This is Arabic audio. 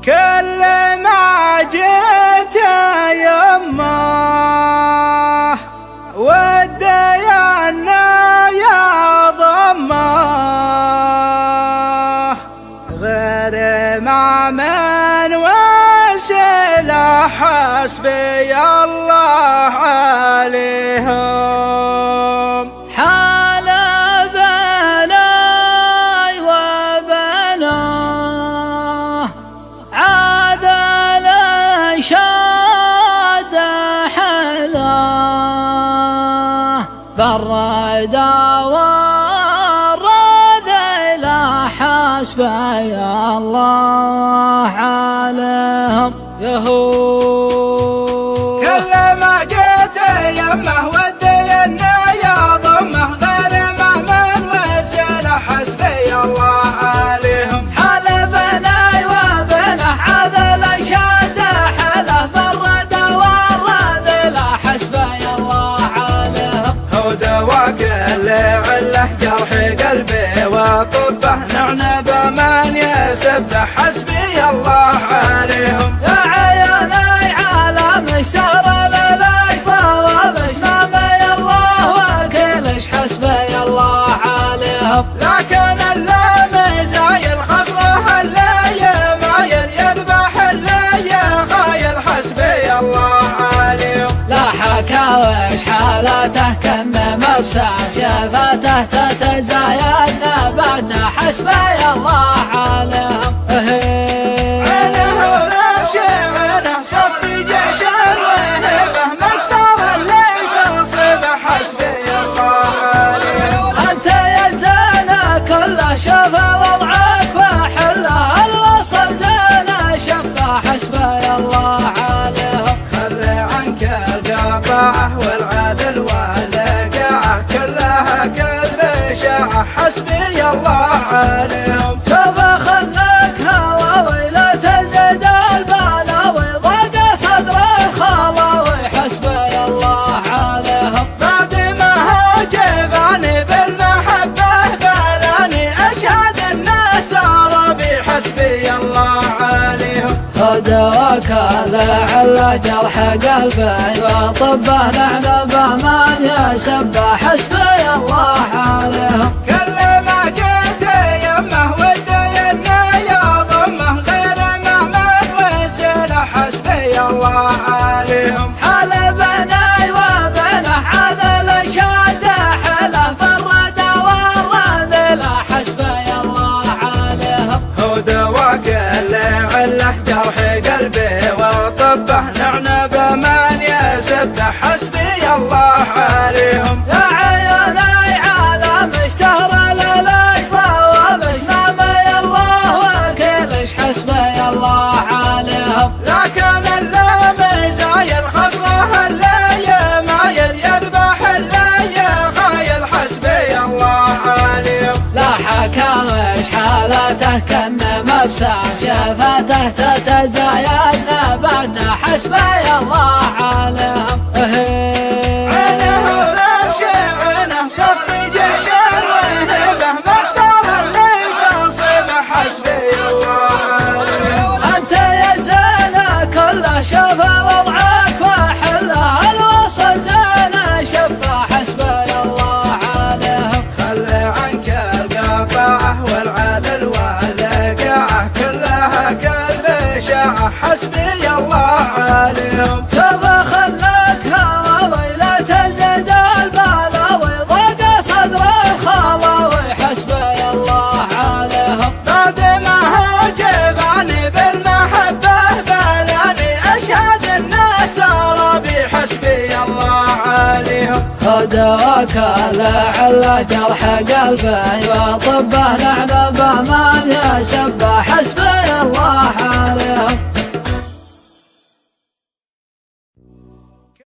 كل ما جيت يمه ودينا يا ضمه غير ما من وسيله حسبي الله عليهم. حال بناي وبناه عادل شاد حلاه بالردا والرد لا حسبي الله عليهم. يهو كل ما جيت يمه ودينا يا ضمه غير ما من وسيله حسبي الله عليهم. حال بناي وبنه عذل شاد حله بالرد والرد لا حسبي الله عليهم. هو دواك اللي عله جرح قلبي وطبه نعنبه من يسبح حسبي الله عليهم. يا عيوني عالم الشهر للاشضى وبشنامي الله وكلش حسبي الله عليهم. لكن اللام زايل خصره اللي مايل يذبح اللي غايل حسبي الله عليهم. لا حكى وش حالته كان مبسم شفاته تتزايد نباته حسبي الله عليهم. عينه ورمشي عينه صفي جيش الوهبه مختار اللي تنصبه حسبي الله عليهم. انت يا زينه كله شوف وضعك وحله الوصل زينه شفه حسبي الله عليهم. خلي عنك القطاعه والعدل والقاعه كلها كذب شاعه حسبي الله عليهم. شوف خلك هواوي لا تزد البلاوي ضاق صدر الخلاوي حسبي الله عليهم. بعد ما هاجباني بالمحبه بلاني اشهد الناس ربي حسبي الله عليهم. هدوك لعل جرح قلبي وطبه نعنبه من يسبح حسبي الله عليهم. كل ما جيت يمه ودينا يا ضمه غير ما من وسيله حسبي الله عليهم. حال بناي وبنه عذل شاد حله بالرد والرد لا حسبي الله عليهم. هو دواك اللي عله جرح قلبي وطبه نعنبه من يسبح حسبي الله عليهم. يا عيوني عالم الشهر للاشضى وبشنامي الله وكلش حسبي الله عليهم. لكن اللام زايل خصره اللي مايل يذبح اللي غايل حسبي الله عليهم. لا حكى وش حالته كان مبسم شفاته تتزايد نباته حسبي الله عليهم. عينه ورمشي عينه صفي جيش الوهبه مختار اللي تنصبه حسبي الله عليهم. انت يا زينه كله شوف وضعك وحله الوصل زينه شفه حسبي الله عليهم. خلي عنك القطاعه والعدل والقاعه كلها كذب شاعه حسبي الله عليهم. شوف خلك هواوي لا تزد البلاوي ضاق صدر الخلاوي حسبي الله عليهم. بعد ما هاجباني بالمحبه بلاني اشهد الناس ربي حسبي الله عليهم. هدوك لعل جرح قلبي وطبه نعنبه من يسبح حسبي الله عليهم.